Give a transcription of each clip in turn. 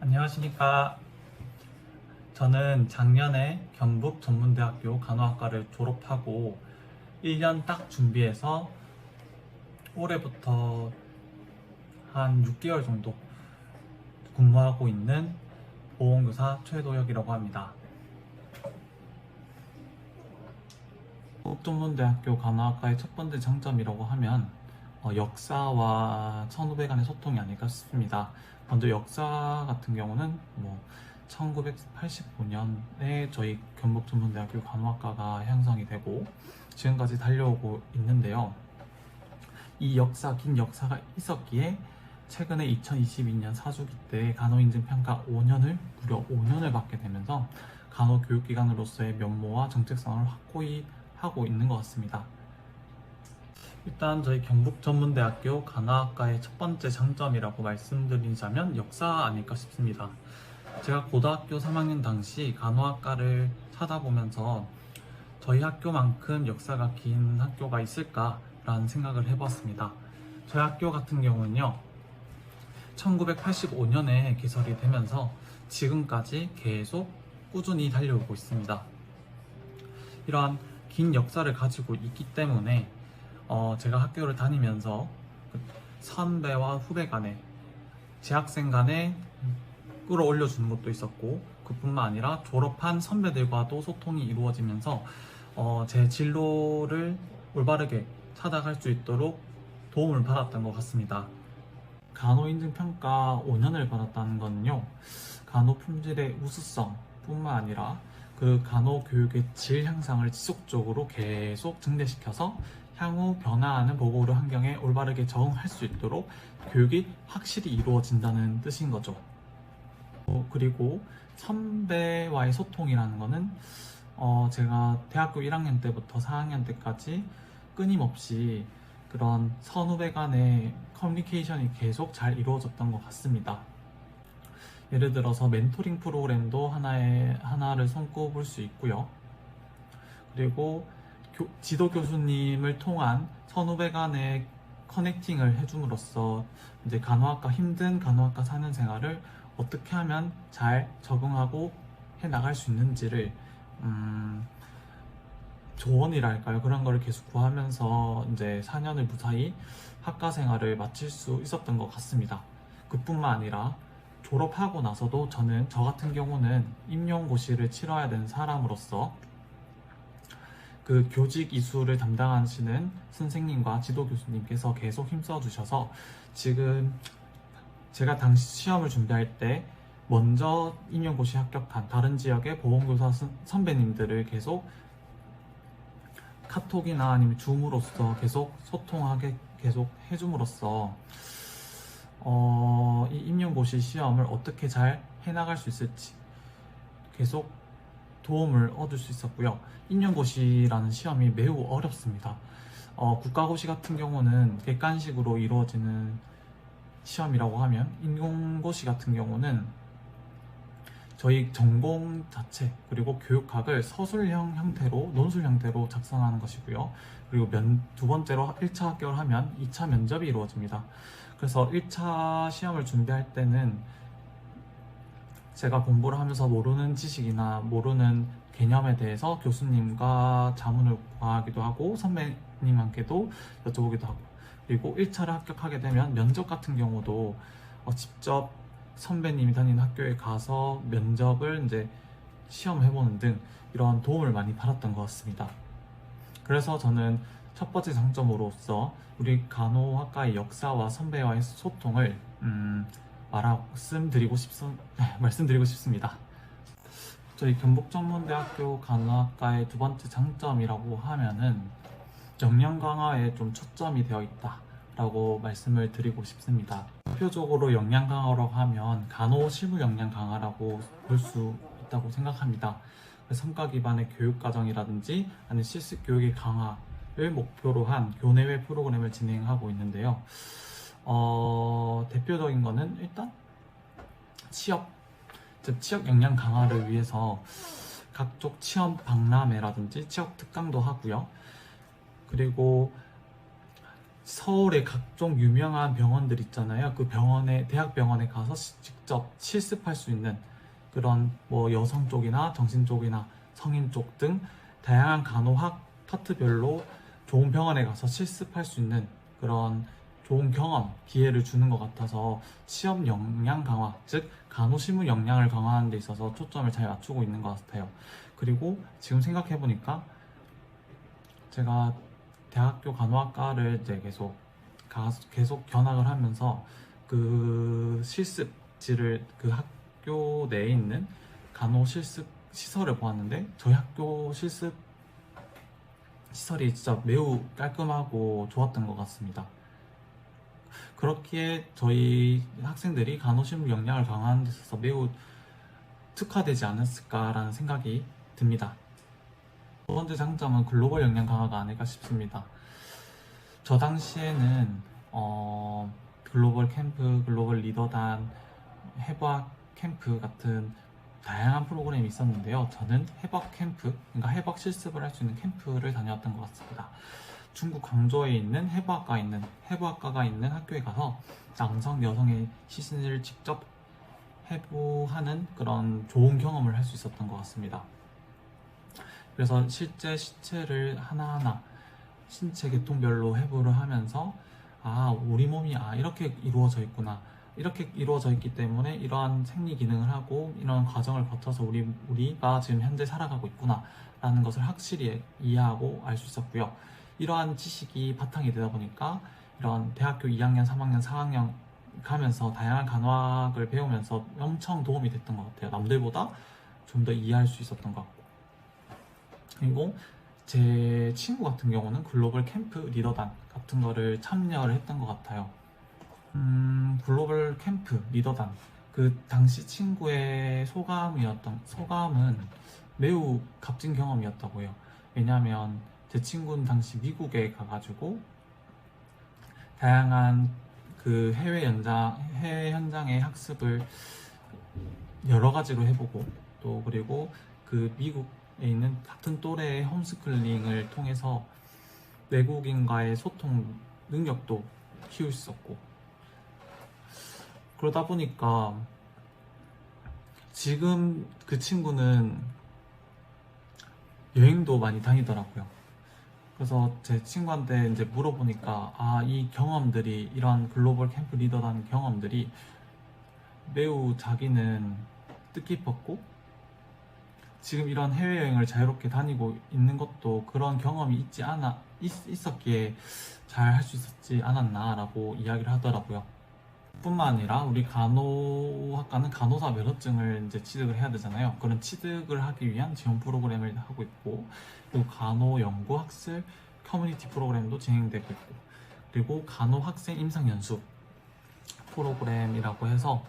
안녕하십니까. 저는 작년에 경북전문대학교 간호학과를 졸업하고 1년 딱 준비해서 올해부터 한 6개월 정도 근무하고 있는 보험교사 최도혁이라고 합니다. 경북전문대학교 간호학과의 첫 번째 장점이라고 하면 역사와 선후배 간의 소통이 아닐까 싶습니다. 먼저 역사 같은 경우는 1985년에 저희 경북전문대학교 간호학과가 형성이 되고 지금까지 달려오고 있는데요. 이 긴 역사가 있었기에 최근에 2022년 사주기 때 간호인증평가 무려 5년을 받게 되면서 간호교육기관으로서의 면모와 정체성을 확고히 하고 있는 것 같습니다. 일단 저희 경북전문대학교 간호학과의 첫 번째 장점이라고 말씀드리자면 역사 아닐까 싶습니다. 제가 고등학교 3학년 당시 간호학과를 찾아보면서 저희 학교만큼 역사가 긴 학교가 있을까라는 생각을 해봤습니다. 저희 학교 같은 경우는요, 1985년에 개설이 되면서 지금까지 계속 꾸준히 달려오고 있습니다. 이러한 긴 역사를 가지고 있기 때문에 제가 학교를 다니면서 선배와 후배 간에, 재학생 간에 끌어올려주는 것도 있었고, 그뿐만 아니라 졸업한 선배들과도 소통이 이루어지면서 제 진로를 올바르게 찾아갈 수 있도록 도움을 받았던 것 같습니다. 간호인증평가 5년을 받았다는 건요, 간호 품질의 우수성 뿐만 아니라 그 간호교육의 질 향상을 지속적으로 계속 증대시켜서 향후 변화하는 보고의료 환경에 올바르게 적응할 수 있도록 교육이 확실히 이루어진다는 뜻인 거죠. 그리고 선배와의 소통이라는 거는 제가 대학교 1학년 때부터 4학년 때까지 끊임없이 그런 선후배 간의 커뮤니케이션이 계속 잘 이루어졌던 것 같습니다. 예를 들어서 멘토링 프로그램도 하나를 손꼽을 수 있고요. 그리고 지도 교수님을 통한 선후배 간의 커넥팅을 해줌으로써 이제 힘든 간호학과 4년 생활을 어떻게 하면 잘 적응하고 해 나갈 수 있는지를 조언이랄까요? 그런 거를 계속 구하면서 이제 4년을 무사히 학과 생활을 마칠 수 있었던 것 같습니다. 그뿐만 아니라 졸업하고 나서도 저 같은 경우는 임용고시를 치러야 되는 사람으로서 그 교직 이수를 담당하시는 선생님과 지도 교수님께서 계속 힘써 주셔서 지금 제가 당시 시험을 준비할 때 먼저 임용고시 합격한 다른 지역의 보험교사 선배님들을 계속 카톡이나 아니면 줌으로써 계속 소통하게 계속 해줌으로써 이 임용고시 시험을 어떻게 잘 해나갈 수 있을지 계속 도움을 얻을 수 있었고요. 임용고시라는 시험이 매우 어렵습니다. 국가고시 같은 경우는 객관식으로 이루어지는 시험이라고 하면 임용고시 같은 경우는 저희 전공 자체 그리고 교육학을 서술형 형태로 논술 형태로 작성하는 것이고요. 그리고 두 번째로 1차 합격을 하면 2차 면접이 이루어집니다. 그래서 1차 시험을 준비할 때는 제가 공부를 하면서 모르는 지식이나 모르는 개념에 대해서 교수님과 자문을 구하기도 하고 선배님한테도 여쭤보기도 하고, 그리고 1차를 합격하게 되면 면접 같은 경우도 직접 선배님이 다니는 학교에 가서 면접을 이제 시험해보는 등 이런 도움을 많이 받았던 것 같습니다. 그래서 저는 첫 번째 장점으로서 우리 간호학과의 역사와 선배와의 소통을 말씀드리고 싶습니다. 저희 경북전문대학교 간호학과의 두 번째 장점이라고 하면은 역량 강화에 좀 초점이 되어 있다라고 말씀을 드리고 싶습니다. 대표적으로 역량 강화라고 하면 간호 실무 역량 강화라고 볼 수 있다고 생각합니다. 성과 기반의 교육 과정이라든지 아니면 실습 교육의 강화를 목표로 한 교내외 프로그램을 진행하고 있는데요. 대표적인 거는 일단 취업 역량 강화를 위해서 각종 취업 박람회라든지 취업 특강도 하고요. 그리고 서울의 각종 유명한 병원들 있잖아요. 그 병원에, 대학병원에 가서 직접 실습할 수 있는 그런 뭐 여성 쪽이나 정신 쪽이나 성인 쪽 등 다양한 간호학 파트별로 좋은 병원에 가서 실습할 수 있는 그런 좋은 경험, 기회를 주는 것 같아서 시험 역량 강화, 즉 간호실무 역량을 강화하는 데 있어서 초점을 잘 맞추고 있는 것 같아요. 그리고 지금 생각해보니까 제가 대학교 간호학과를 이제 계속 견학을 하면서 그 실습지를 그 학교 내에 있는 간호 실습 시설을 보았는데 저희 학교 실습 시설이 진짜 매우 깔끔하고 좋았던 것 같습니다. 그렇기에 저희 학생들이 간호실무 역량을 강화하는 데 있어서 매우 특화되지 않았을까라는 생각이 듭니다. 두 번째 장점은 글로벌 역량 강화가 아닐까 싶습니다. 저 당시에는 글로벌 캠프, 글로벌 리더단, 해부학 캠프 같은 다양한 프로그램이 있었는데요. 저는 해부학 캠프, 그러니까 해부학 실습을 할 수 있는 캠프를 다녀왔던 것 같습니다. 중국 광저우에 있는 해부학과가 있는 학교에 가서 남성, 여성의 시신을 직접 해부하는 그런 좋은 경험을 할 수 있었던 것 같습니다. 그래서 실제 시체를 하나하나 신체 계통별로 해부를 하면서 우리 몸이 이렇게 이루어져 있구나, 이렇게 이루어져 있기 때문에 이러한 생리 기능을 하고 이런 과정을 거쳐서 우리가 지금 현재 살아가고 있구나 라는 것을 확실히 이해하고 알 수 있었고요. 이러한 지식이 바탕이 되다 보니까 이런 대학교 2학년, 3학년, 4학년 가면서 다양한 간호학을 배우면서 엄청 도움이 됐던 것 같아요. 남들보다 좀 더 이해할 수 있었던 것 같고. 그리고 제 친구 같은 경우는 글로벌 캠프 리더단 같은 거를 참여를 했던 것 같아요. 글로벌 캠프 리더단, 그 당시 친구의 소감은 매우 값진 경험이었다고 해요. 왜냐하면 제 친구는 당시 미국에 가가지고 다양한 그 해외 현장의 학습을 여러 가지로 해보고, 또 그리고 그 미국에 있는 같은 또래의 홈스쿨링을 통해서 외국인과의 소통 능력도 키울 수 있었고, 그러다 보니까 지금 그 친구는 여행도 많이 다니더라고요. 그래서 제 친구한테 이제 물어보니까 이 경험들이, 이런 글로벌 캠프 리더라는 경험들이 매우 자기는 뜻깊었고, 지금 이런 해외여행을 자유롭게 다니고 있는 것도 그런 경험이 있었기에 잘 할 수 있었지 않았나 라고 이야기를 하더라고요. 뿐만 아니라 우리 간호학과는 간호사 면허증을 이제 취득을 해야 되잖아요. 그런 취득을 하기 위한 지원 프로그램을 하고 있고, 그리고 간호 연구 학술 커뮤니티 프로그램도 진행되고 있고, 그리고 간호 학생 임상 연수 프로그램이라고 해서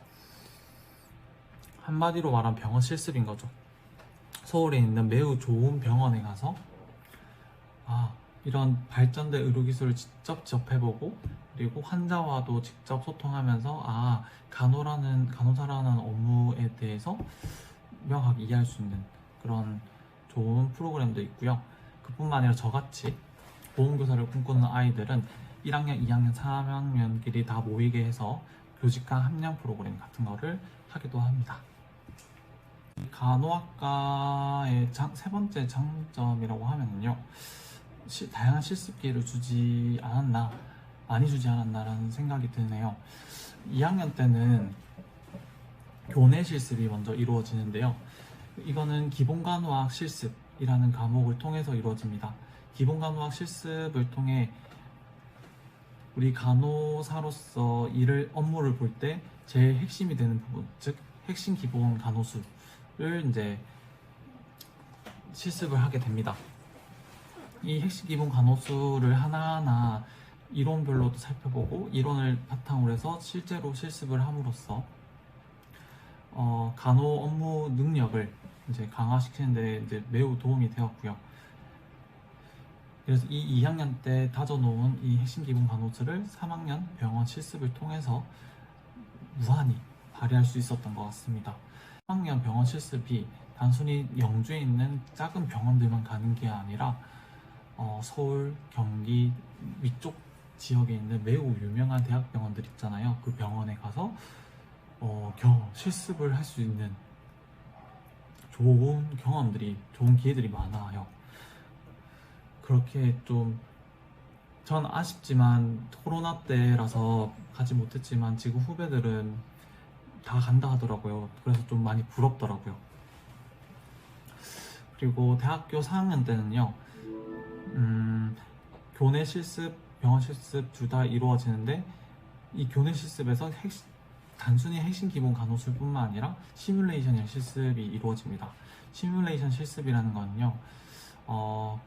한마디로 말하면 병원 실습인 거죠. 서울에 있는 매우 좋은 병원에 가서 이런 발전된 의료기술을 직접 접해보고, 그리고 환자와도 직접 소통하면서 간호사라는 업무에 대해서 명확하게 이해할 수 있는 그런 좋은 프로그램도 있고요. 그뿐만 아니라 저같이 보험교사를 꿈꾸는 아이들은 1학년, 2학년, 3학년끼리 다 모이게 해서 교직간 함량 프로그램 같은 거를 하기도 합니다. 간호학과의 세 번째 장점이라고 하면요, 다양한 실습 기회를 많이 주지 않았나라는 생각이 드네요. 2학년 때는 교내 실습이 먼저 이루어지는데요. 이거는 기본간호학 실습이라는 과목을 통해서 이루어집니다. 기본간호학 실습을 통해 우리 간호사로서 업무를 볼 때 제일 핵심이 되는 부분, 즉 핵심 기본 간호술을 이제 실습을 하게 됩니다. 이 핵심 기본 간호술을 하나하나 이론별로도 살펴보고, 이론을 바탕으로 해서 실제로 실습을 함으로써 간호 업무 능력을 이제 강화시키는 데 이제 매우 도움이 되었고요. 그래서 이 2학년 때 다져놓은 이 핵심 기본 간호술을 3학년 병원 실습을 통해서 무한히 발휘할 수 있었던 것 같습니다. 3학년 병원 실습이 단순히 영주에 있는 작은 병원들만 가는 게 아니라 서울, 경기 위쪽 지역에 있는 매우 유명한 대학병원들 있잖아요. 그 병원에 가서 실습을 할 수 있는 좋은 경험들이, 좋은 기회들이 많아요. 그렇게 좀 전 아쉽지만 코로나 때라서 가지 못했지만 지금 후배들은 다 간다 하더라고요. 그래서 좀 많이 부럽더라고요. 그리고 대학교 4학년 때는요, 교내 실습, 병원 실습 둘 다 이루어지는데, 이 교내 실습에서 단순히 핵심 기본 간호술뿐만 아니라 시뮬레이션 실습이 이루어집니다. 시뮬레이션 실습이라는 거는요,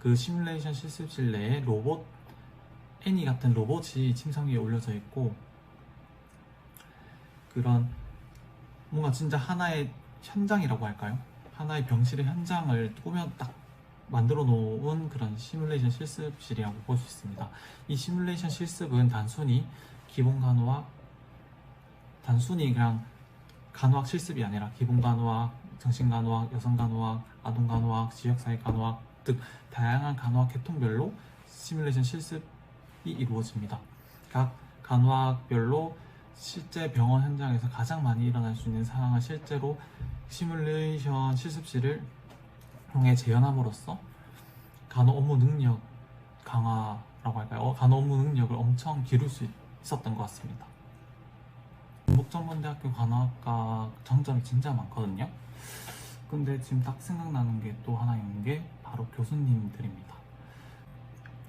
그 시뮬레이션 실습실 내에 로봇, 애니 같은 로봇이 침상 위에 올려져 있고, 그런 뭔가 진짜 하나의 현장이라고 할까요? 하나의 병실의 현장을 꾸며 딱 만들어 놓은 그런 시뮬레이션 실습실이라고 볼 수 있습니다. 이 시뮬레이션 실습은 단순히 기본 간호학, 단순히 그냥 간호학 실습이 아니라 기본 간호학, 정신 간호학, 여성 간호학, 아동 간호학, 지역사회 간호학 등 다양한 간호학 계통별로 시뮬레이션 실습이 이루어집니다. 각 간호학별로 실제 병원 현장에서 가장 많이 일어날 수 있는 상황을 실제로 시뮬레이션 실습실을 통해 재현함으로써 간호 업무 능력 강화라고 할까요? 간호 업무 능력을 엄청 기를 수 있었던 것 같습니다. 전북전문대학교 간호학과 장점이 진짜 많거든요. 근데 지금 딱 생각나는 게 또 하나 있는 게 바로 교수님들입니다.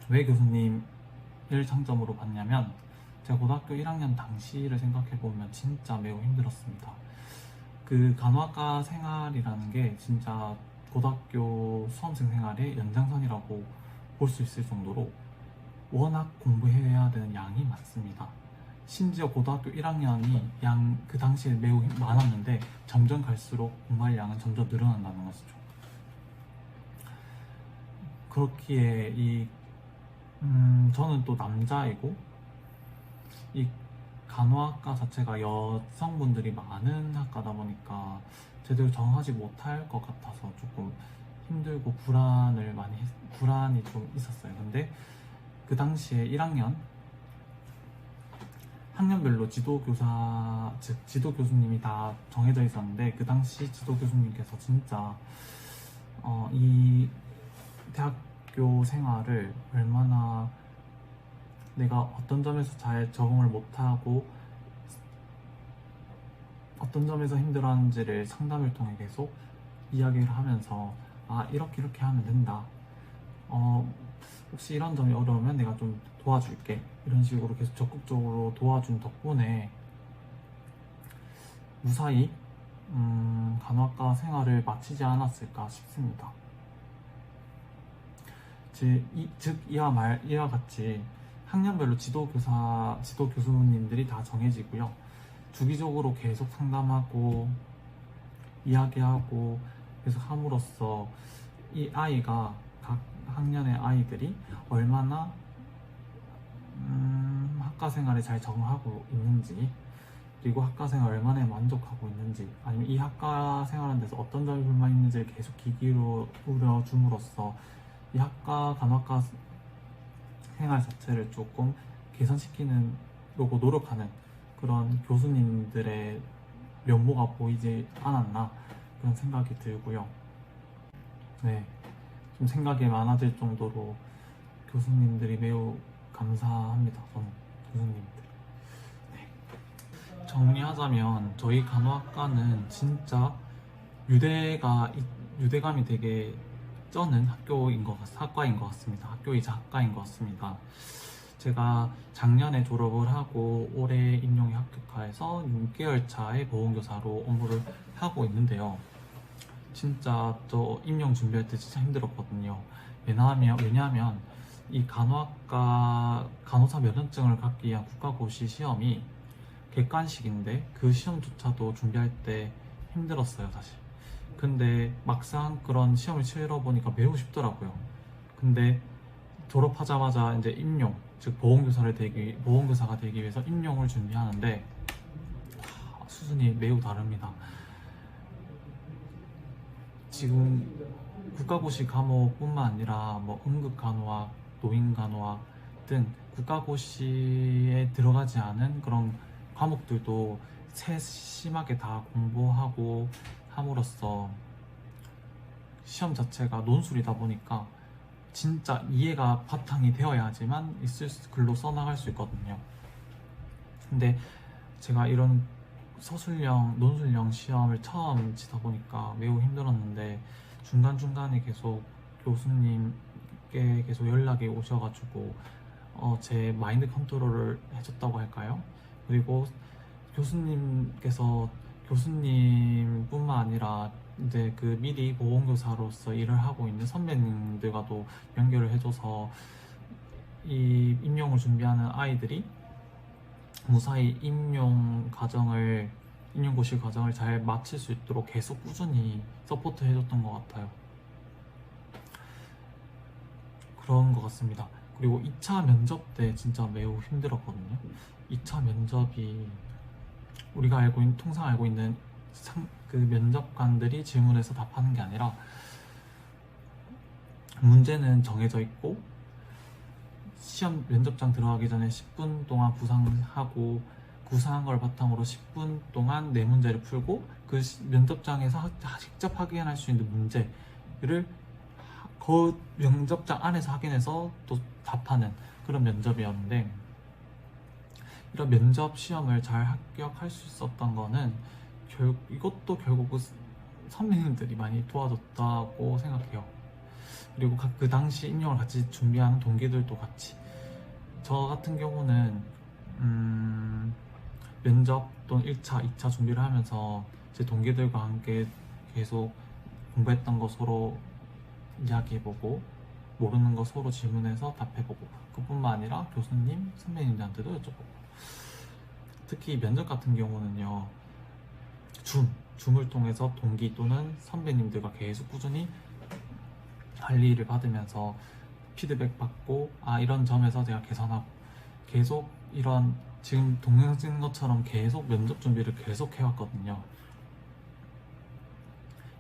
왜 교수님을 장점으로 봤냐면, 제가 고등학교 1학년 당시를 생각해보면 진짜 매우 힘들었습니다. 그 간호학과 생활이라는 게 진짜 고등학교 수험생 생활의 연장선이라고 볼 수 있을 정도로 워낙 공부해야 되는 양이 많습니다. 심지어 고등학교 1학년이 그 당시에 매우 많았는데 점점 갈수록 공부할 양은 점점 늘어난다는 것이죠. 그렇기에 저는 또 남자이고, 이 간호학과 자체가 여성분들이 많은 학과다 보니까 제대로 정하지 못할 것 같아서 조금 힘들고 불안이 좀 있었어요. 근데 그 당시에 1학년 학년별로 지도교사, 즉 지도교수님이 다 정해져 있었는데, 그 당시 지도교수님께서 진짜 이 대학교 생활을 얼마나 내가 어떤 점에서 잘 적응을 못하고 어떤 점에서 힘들어하는지를 상담을 통해 계속 이야기를 하면서, 이렇게 하면 된다, 혹시 이런 점이 어려우면 내가 좀 도와줄게, 이런 식으로 계속 적극적으로 도와준 덕분에 무사히 간호학과 생활을 마치지 않았을까 싶습니다. 이와 같이 학년별로 지도교수님들이 다 정해지고요. 주기적으로 계속 상담하고 이야기하고 계속 함으로써 이 아이가, 각 학년의 아이들이 얼마나 학과 생활에 잘 적응하고 있는지, 그리고 학과 생활 얼마나 만족하고 있는지, 아니면 이 학과 생활하는 데서 어떤 점이 불만 있는지를 계속 귀 기울여 줌으로써 이 간호학과 생활 자체를 조금 개선시키려고 노력하는 그런 교수님들의 면모가 보이지 않았나, 그런 생각이 들고요. 네, 좀 생각이 많아질 정도로 교수님들이 매우 감사합니다. 저는 교수님들. 네. 정리하자면 저희 간호학과는 진짜 유대감이 되게 쩌는 학과인 것 같습니다. 학교이자 학과인 것 같습니다. 제가 작년에 졸업을 하고 올해 임용에 합격해서 6개월 차의 보험교사로 업무를 하고 있는데요. 진짜 저 임용 준비할 때 진짜 힘들었거든요. 왜냐하면 이 간호학과 간호사 면허증을 갖기 위한 국가고시 시험이 객관식인데 그 시험조차도 준비할 때 힘들었어요, 사실. 근데 막상 그런 시험을 치러보니까 매우 쉽더라고요. 근데 졸업하자마자 이제 임용, 즉 보험교사가 되기 위해서 임용을 준비하는데 수준이 매우 다릅니다. 지금 국가고시 과목뿐만 아니라 응급간호학, 노인간호학 등 국가고시에 들어가지 않은 그런 과목들도 세심하게 다 공부하고 함으로써 시험 자체가 논술이다 보니까 진짜 이해가 바탕이 되어야지만 글로 써나갈 수 있거든요. 근데 제가 이런 서술형, 논술형 시험을 처음 치다 보니까 매우 힘들었는데 중간중간에 계속 교수님께 계속 연락이 오셔가지고 제 마인드 컨트롤을 해줬다고 할까요? 그리고 교수님뿐만 아니라 이제 그 미리 보험교사로서 일을 하고 있는 선배님들과도 연결을 해줘서 이 임용을 준비하는 아이들이 무사히 임용고시 과정을 잘 마칠 수 있도록 계속 꾸준히 서포트 해줬던 것 같아요. 그런 것 같습니다. 그리고 2차 면접 때 진짜 매우 힘들었거든요. 2차 면접이 우리가 통상 알고 있는 그 면접관들이 질문해서 답하는 게 아니라 문제는 정해져 있고 시험 면접장 들어가기 전에 10분 동안 구상하고 구상한 걸 바탕으로 10분 동안 네 문제를 풀고 그 면접장에서 직접 확인할 수 있는 문제를 그 면접장 안에서 확인해서 또 답하는 그런 면접이었는데, 이런 면접 시험을 잘 합격할 수 있었던 거는 이것도 결국 선배님들이 많이 도와줬다고 생각해요. 그리고 그 당시 임용을 같이 준비하는 동기들도 같이, 저 같은 경우는 면접 또는 1차, 2차 준비를 하면서 제 동기들과 함께 계속 공부했던 거 서로 이야기해보고 모르는 거 서로 질문해서 답해보고, 그뿐만 아니라 교수님, 선배님들한테도 여쭤보고, 특히 면접 같은 경우는요, 줌을 통해서 동기 또는 선배님들과 계속 꾸준히 관리를 받으면서 피드백 받고, 이런 점에서 제가 개선하고, 계속 이런 지금 동영상 찍는 것처럼 계속 면접 준비를 계속 해왔거든요.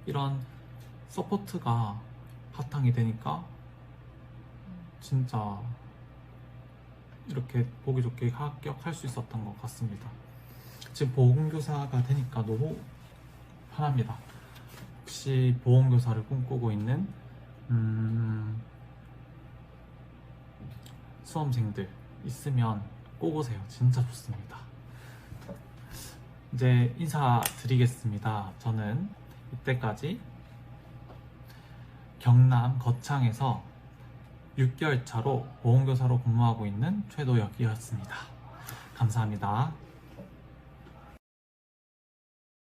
이런 서포트가 바탕이 되니까 진짜 이렇게 보기 좋게 합격할 수 있었던 것 같습니다. 지금 보험교사가 되니까 너무 편합니다. 혹시 보험교사를 꿈꾸고 있는 수험생들 있으면 꼭 오세요. 진짜 좋습니다. 이제 인사드리겠습니다. 저는 이때까지 경남 거창에서 6개월 차로 보험교사로 근무하고 있는 최도혁이었습니다. 감사합니다.